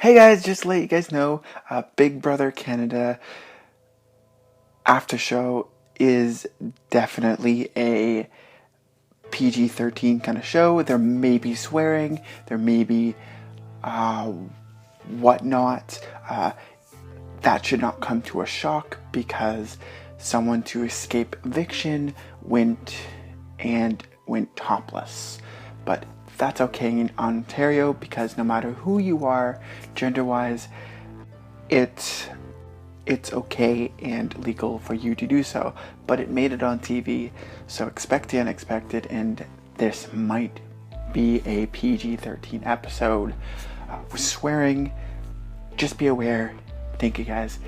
Hey guys, just to let you guys know, Big Brother Canada after show is definitely a PG-13 kind of show. There may be swearing, there may be whatnot. That should not come to a shock because someone to escape eviction went topless. But that's okay in Ontario because no matter who you are, gender-wise, it's okay and legal for you to do so. But it made it on TV, so expect the unexpected, and this might be a PG-13 episode with swearing. Just be aware. Thank you guys.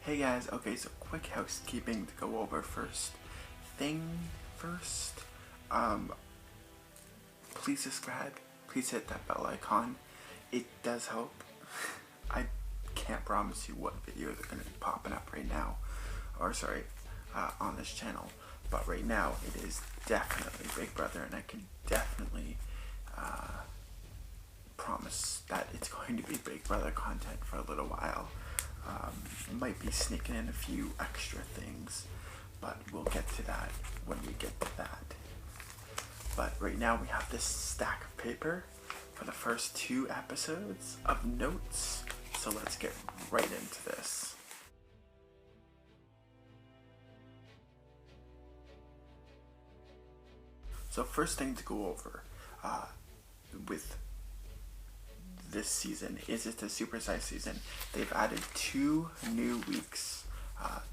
Hey guys, okay, so quick housekeeping to go over first. Please subscribe, please hit that bell icon. It does help. I can't promise you what videos are going to be popping up right now, on this channel. But right now, it is definitely Big Brother, and I can definitely promise that it's going to be Big Brother content for a little while. Might be sneaking in a few extra things, but we'll get to that when we get to that. But right now we have this stack of paper for the first 2 episodes of notes, so let's get right into this. So first thing to go over with this season is it's a supersized season. They've added 2 new weeks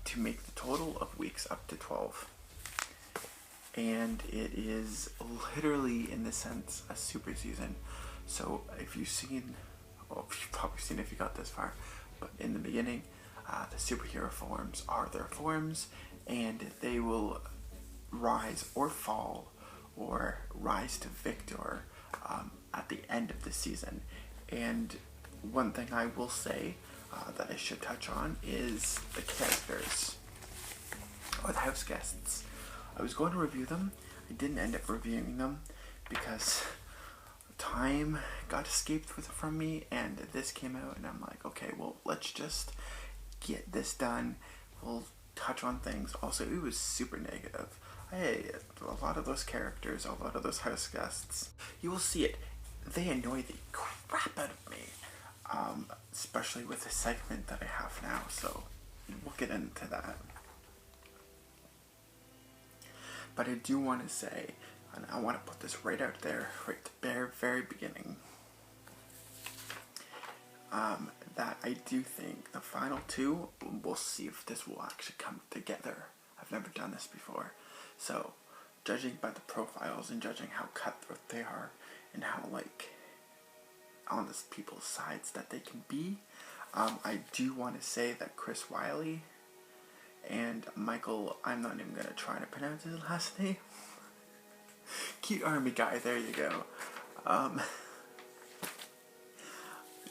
to make the total of weeks up to 12. And it is literally, in this sense, a super season. So if you've probably seen if you got this far, but in the beginning, the superhero forms are their forms, and they will rise or fall or rise to victor at the end of the season. And one thing I will say that I should touch on is the characters, or the house guests. I was going to review them. I didn't end up reviewing them because time got escaped from me, and this came out, and I'm like, okay, well, let's just get this done. We'll touch on things. Also, it was super negative. A lot of those characters, a lot of those house guests, you will see it. They annoy the crap out of me, especially with the segment that I have now, so we'll get into that. But I do want to say, and I want to put this right out there, right at the very beginning, that I do think the final 2, we'll see if this will actually come together. I've never done this before. So, judging by the profiles and judging how cutthroat they are and how, on the people's sides that they can be, I do want to say that Chris Wiley and Michael, I'm not even going to try to pronounce his last name. Cute army guy, there you go.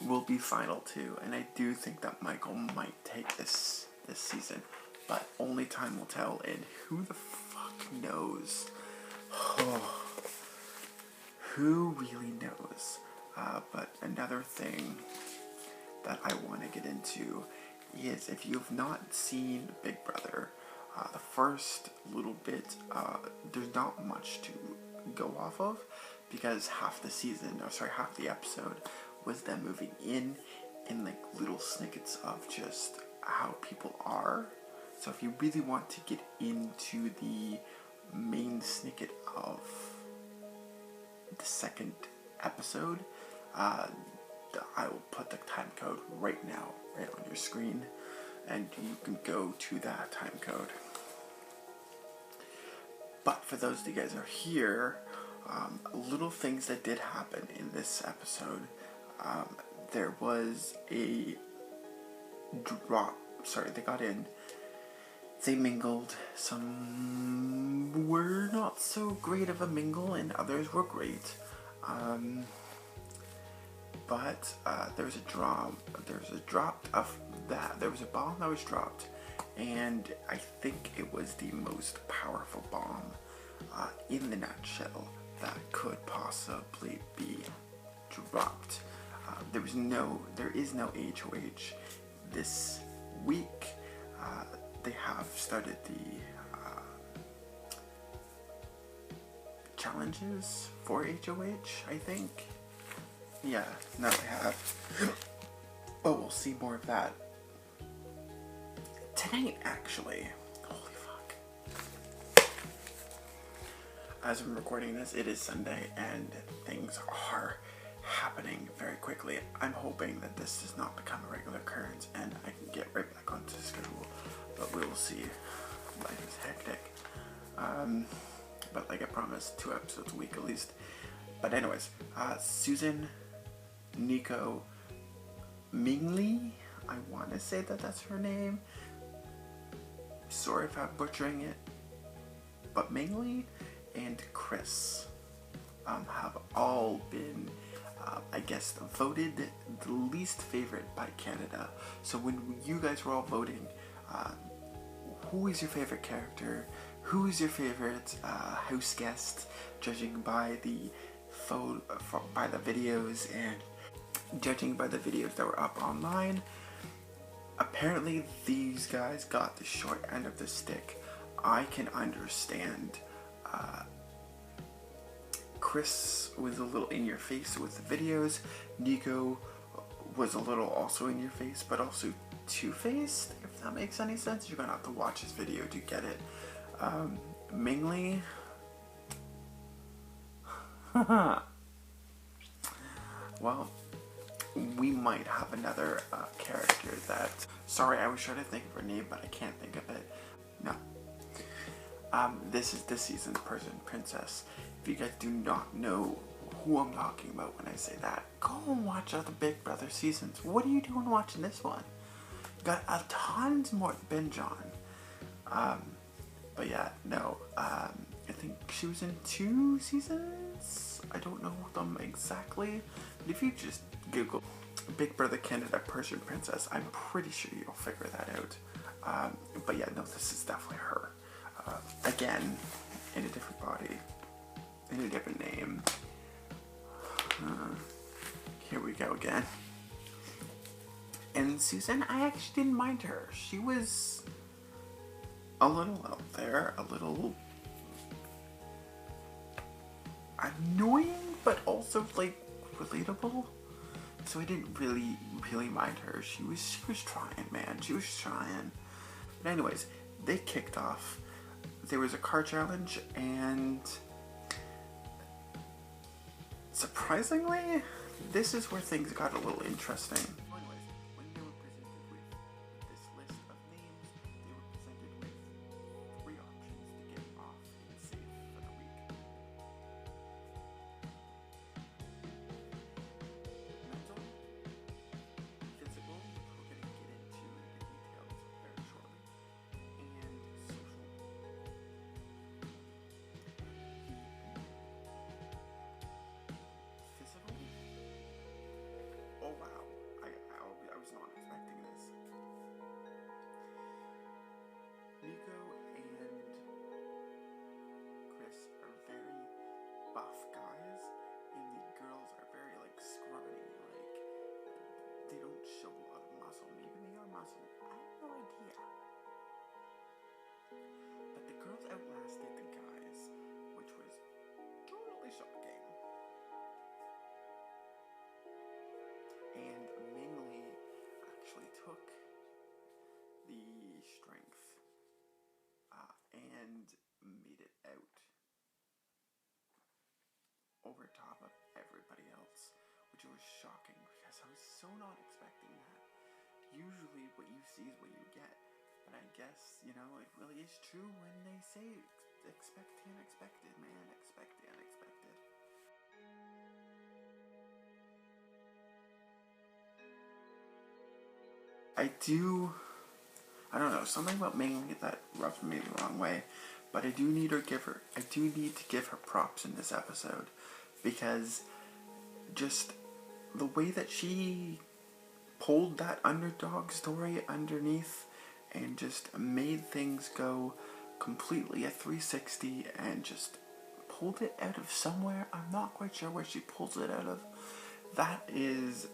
Will be final too, and I do think that Michael might take this season, but only time will tell, and who the fuck knows? Oh, who really knows? But another thing that I want to get into is, if you've not seen Big Brother, the first little bit, there's not much to go off of, because half the episode was them moving in like little snippets of just how people are. So if you really want to get into the main snippet of the second episode, I will put the time code right now, right on your screen, and you can go to that time code. But for those of you guys who are here, little things that did happen in this episode. There was a drop. Sorry, they got in. They mingled. Some were not so great of a mingle, and others were great. But there was a drop. There was a bomb that was dropped, and I think it was the most powerful bomb in the nutshell that could possibly be dropped. There is no HOH this week. They have started the challenges for HOH, I think. Yeah, now they have. But we'll see more of that tonight, actually. Holy fuck. As I'm recording this, it is Sunday, and things are happening very quickly. I'm hoping that this does not become a regular occurrence and I can get right back onto the schedule, but we will see. Life is hectic. But like I promised, 2 episodes a week at least. But anyways, Susan, Nico, Mingli, I want to say that that's her name. Sorry if I'm butchering it. But Mingli and Chris have all been I guess voted the least favorite by Canada. So when you guys were all voting, who is your favorite character? Who is your favorite house guest? Judging by the videos and judging by the videos that were up online, apparently these guys got the short end of the stick. I can understand. Chris was a little in your face with the videos. Nico was a little also in your face, but also two-faced, if that makes any sense. You're gonna have to watch his video to get it. Mingli. Well, we might have another character that... Sorry, I was trying to think of her name, but I can't think of it. No. This is this season's Person Princess. If you guys do not know who I'm talking about when I say that, go and watch other Big Brother seasons. What are you doing watching this one? You got a tons more to binge on. But yeah, no. I think she was in 2 seasons. I don't know them exactly. But if you just Google Big Brother Canada Person Princess, I'm pretty sure you'll figure that out. But yeah, no, this is definitely her. Again, in a different body, in a different name. Here we go again. And Susan, I actually didn't mind her. She was a little out there, a little annoying, but also like relatable. So I didn't really mind her. She was trying, man. She was trying. But anyways, they kicked off. There was a car challenge, and surprisingly, this is where things got a little interesting. Anyways, when they were presented with this list of names, they were presented with 3 options to get off and safe for the week. Mental, physical, which we're going to get into the details very shortly, and outlasted the guys, which was totally shocking. And Mingli actually took the strength and made it out over top of everybody else, which was shocking because I was so not expecting that. Usually what you see is what you get, but I guess, you know, it really is true when they say expect the unexpected, man, expect the unexpected. I don't know, something about Mingli that rubbed me the wrong way, but I do need to give her props in this episode, because just the way that she pulled that underdog story underneath and just made things go completely at 360 and just pulled it out of somewhere. I'm not quite sure where she pulls it out of. That is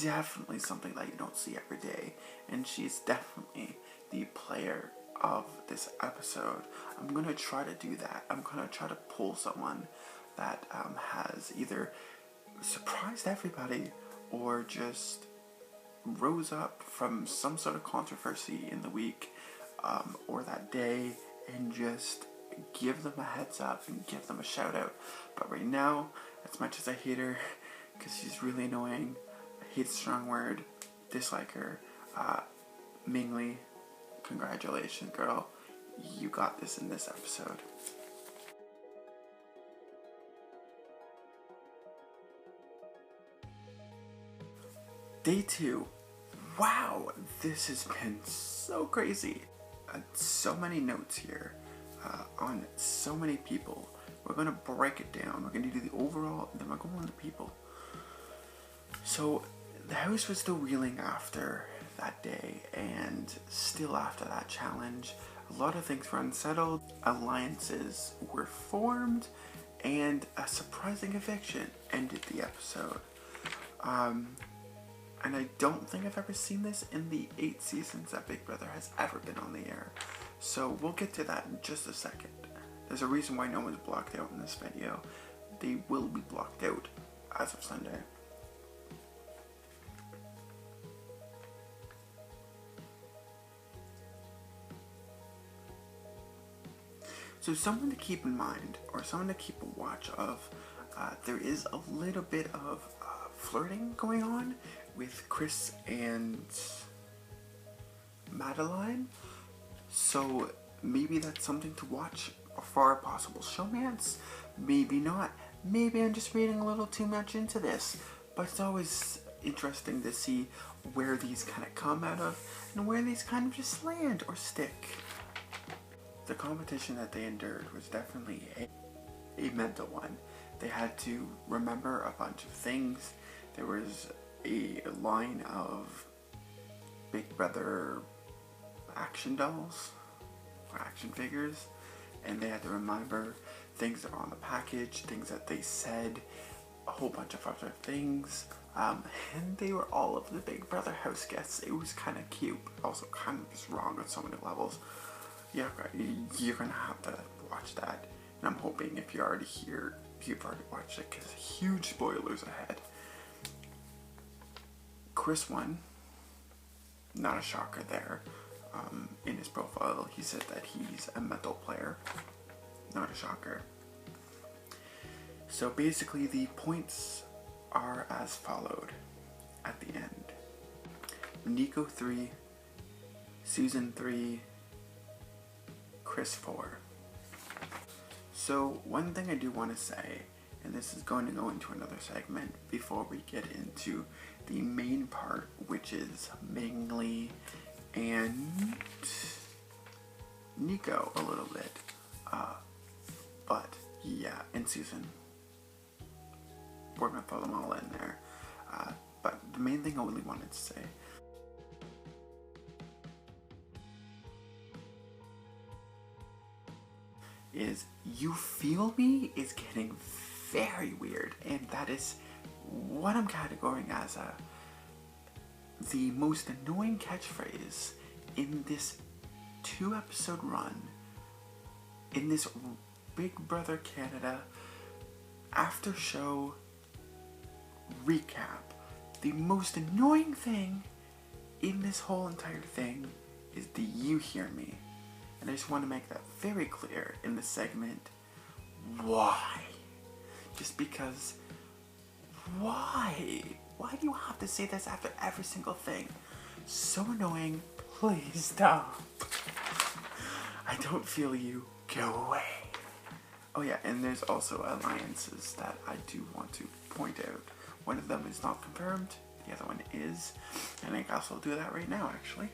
definitely something that you don't see every day, and she's definitely the player of this episode. I'm gonna try to do that. I'm gonna try to pull someone that has either surprised everybody or just rose up from some sort of controversy in the week or that day, and just give them a heads up and give them a shout out. But right now, as much as I hate her because she's really annoying, hate's a strong word, dislike her, Mingli, congratulations, girl. You got this in this episode. Day 2. Wow, this has been so crazy. So many notes here on so many people. We're going to break it down. We're going to do the overall, and then we're going on the people. So the house was still reeling after that day, and still after that challenge. A lot of things were unsettled, alliances were formed, and a surprising eviction ended the episode. And I don't think I've ever seen this in the 8 seasons that Big Brother has ever been on the air. So we'll get to that in just a second. There's a reason why no one's blocked out in this video. They will be blocked out as of Sunday. So something to keep in mind, or something to keep a watch of, there is a little bit of flirting going on with Chris and Madeline. So maybe that's something to watch for a possible showmance. Maybe not. Maybe I'm just reading a little too much into this. But it's always interesting to see where these kind of come out of and where these kind of just land or stick. The competition that they endured was definitely a mental one. They had to remember a bunch of things. There was a line of Big Brother action dolls, or action figures, and they had to remember things that were on the package, things that they said, a whole bunch of other things, and they were all of the Big Brother house guests. It was kind of cute, but also kind of just wrong on so many levels. Yeah, you're gonna have to watch that, and I'm hoping if you're already here, you've already watched it, because huge spoilers ahead. Chris won. Not a shocker there. In his profile, he said that he's a mental player. Not a shocker. So basically, the points are as followed at the end. Nico 3, Susan 3, Chris 4. So one thing I do want to say, and this is going to go into another segment before we get into the main part, which is Mingli and Nico a little bit. But yeah, and Susan. We're gonna throw them all in there. But the main thing I really wanted to say is "You Feel Me" is getting very weird, and that is what I'm categorizing as the most annoying catchphrase in this 2-episode run in this Big Brother Canada after show recap, the most annoying thing in this whole entire thing is the "you hear me." And I just want to make that very clear in the segment. Why? Just because. Why? Why do you have to say this after every single thing? So annoying. Please stop. I don't feel you. Go away. Oh yeah, and there's also alliances that I do want to point out. One of them is not confirmed, the other one is, and I guess I'll do that right now actually.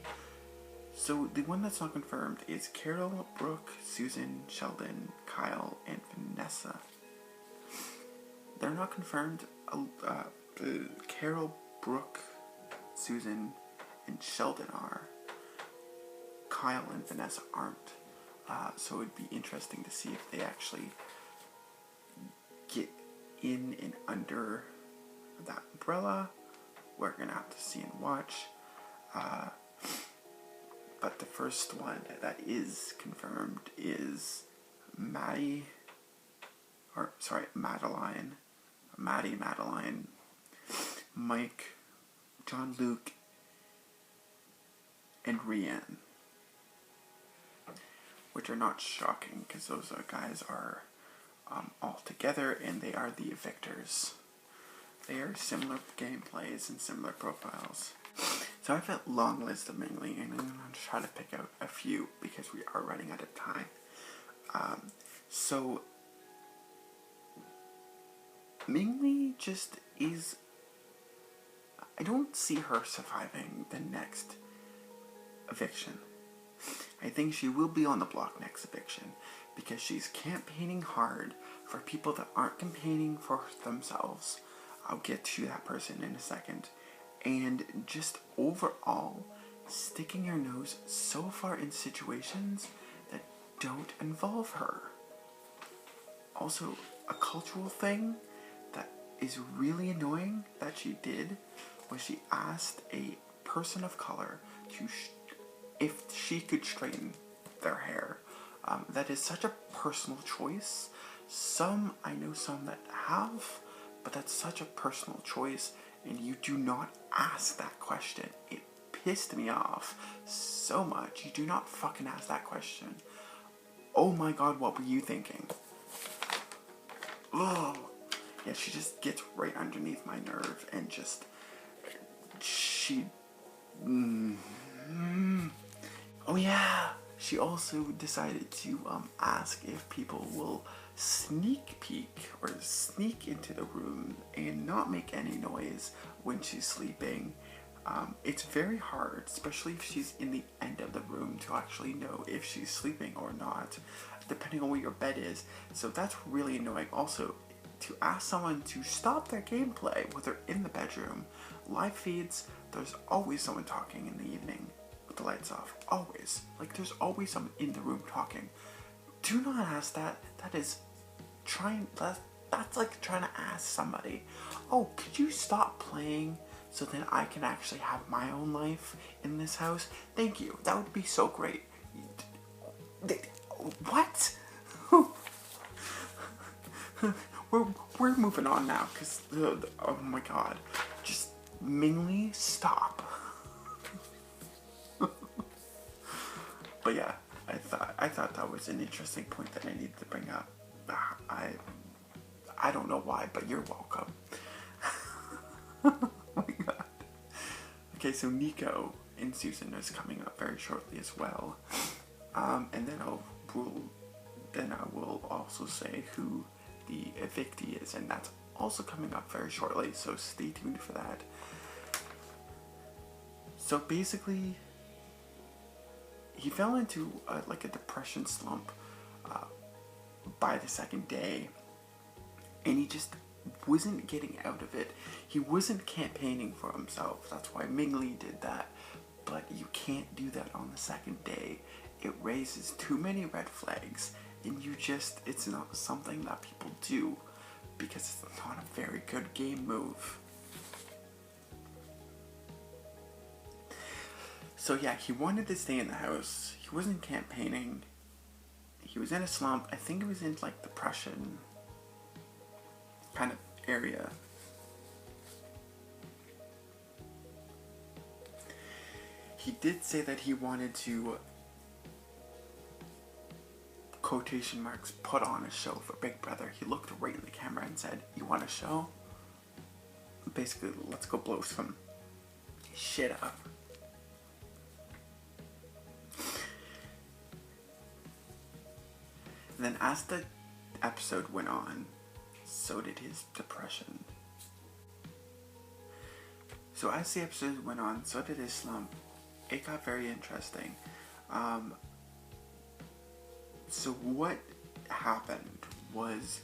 So the one that's not confirmed is Carol, Brooke, Susan, Sheldon, Kyle, and Vanessa. They're not confirmed. Carol, Brooke, Susan, and Sheldon are. Kyle and Vanessa aren't. So it'd be interesting to see if they actually get in and under that umbrella. We're gonna have to see and watch. But the first one that is confirmed is Maddie, Madeline, Mike, John Luke, and Rianne. Which are not shocking, because those guys are all together, and they are the evictors. They are similar gameplays and similar profiles. So I have a long list of mingling, and I'm going to try to pick out a few, because we are running out of time. So Mingli just is... I don't see her surviving the next eviction. I think she will be on the block next eviction because she's campaigning hard for people that aren't campaigning for themselves. I'll get to that person in a second. And just overall, sticking her nose so far in situations that don't involve her. Also, a cultural thing that is really annoying that she did was she asked a person of color to if she could straighten their hair. That is such a personal choice. I know some that have, but that's such a personal choice, and you do not ask that question. It pissed me off so much. You do not fucking ask that question. Oh my god, what were you thinking? Oh, yeah, she just gets right underneath my nerve, and just, Oh yeah, she also decided to ask if people will sneak peek or sneak into the room and not make any noise when she's sleeping. It's very hard, especially if she's in the end of the room, to actually know if she's sleeping or not, depending on where your bed is. So that's really annoying. Also, to ask someone to stop their gameplay when they're in the bedroom. Live feeds, there's always someone talking in the evening with the lights off. Always. Like, there's always someone in the room talking. Do not ask that. That's like trying to ask somebody, oh, could you stop playing so then I can actually have my own life in this house? Thank you. That would be so great. What? We're moving on now, because, oh my god. Just, Mingli, stop. But yeah, I thought that was an interesting point that I needed to bring up. I don't know why, but you're welcome. Oh my god. Okay, so Nico and Susan is coming up very shortly as well. And then I will also say who the evictee is, and that's also coming up very shortly, so stay tuned for that. So basically, he fell into like a depression slump by the second day, and he just wasn't getting out of it. He wasn't campaigning for himself. That's why Mingli did that. But you can't do that on the second day. It raises too many red flags, and it's not something that people do, because it's not a very good game move. So yeah, he wanted to stay in the house. He wasn't campaigning. he was in a slump. I think it was in like depression kind of area. He did say that he wanted to, quotation marks, put on a show for Big Brother. He looked right in the camera and said, "You want a show? Basically, let's go blow some shit up." And then as the episode went on, so did his depression. So as the episode went on, so did his slump. It got very interesting. So what happened was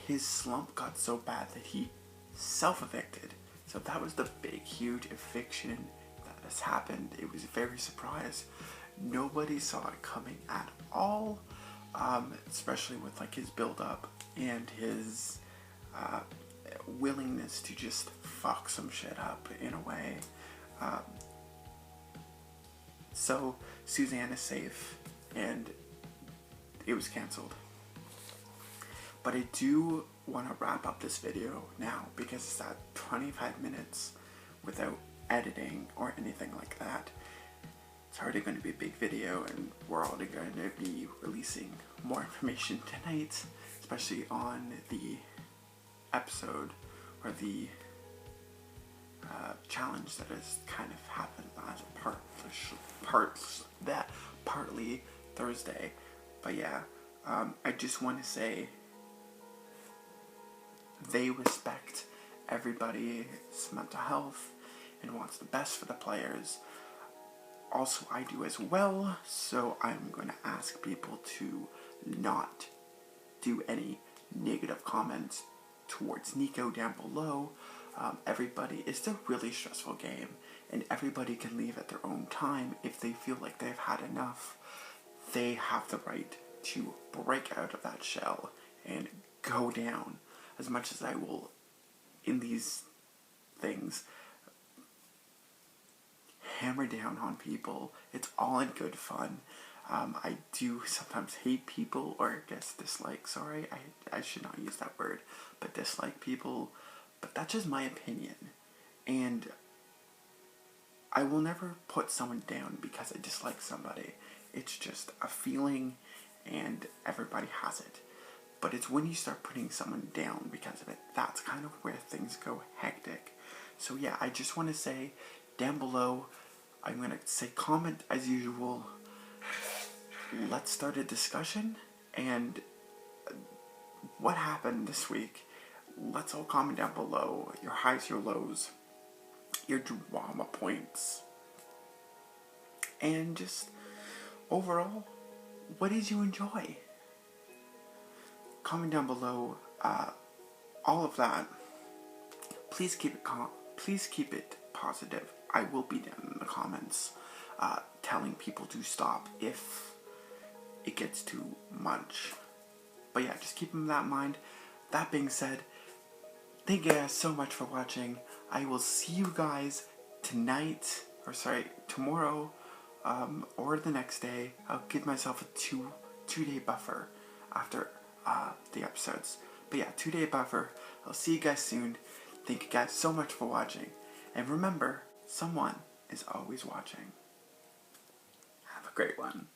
his slump got so bad that he self-evicted. So that was the big, huge eviction that has happened. It was very surprised. Nobody saw it coming at all, especially with like his build-up and his willingness to just fuck some shit up in a way. So Suzanne is safe and it was cancelled. But I do want to wrap up this video now because it's at 25 minutes without editing or anything like that. It's already going to be a big video and we're already going to be releasing more information tonight, especially on the episode or the challenge that has kind of happened as partly Thursday. But yeah, I just want to say they respect everybody's mental health and wants the best for the players. Also, I do as well, so I'm going to ask people to not do any negative comments towards Nico down below. It's a really stressful game, and everybody can leave at their own time. If they feel like they've had enough, they have the right to break out of that shell and go down. As much as I will, in these things, hammer down on people, it's all in good fun. I do sometimes hate people, or I guess dislike, sorry, I should not use that word, but dislike people, but that's just my opinion, and I will never put someone down because I dislike somebody. It's just a feeling, and everybody has it. But it's when you start putting someone down because of it, that's kind of where things go hectic. So yeah, I just want to say, down below, I'm going to say comment as usual. Let's start a discussion, and what happened this week? Let's all comment down below your highs, your lows, your drama points, and just overall, what did you enjoy? Comment down below all of that. Please keep it positive. I will be down in the comments telling people to stop if it gets too much. But yeah, just keep that in mind. That being said, thank you guys so much for watching. I will see you guys tomorrow, or the next day. I'll give myself a two-day buffer after the episodes. But yeah, 2-day buffer. I'll see you guys soon. Thank you guys so much for watching. And remember, someone is always watching. Have a great one.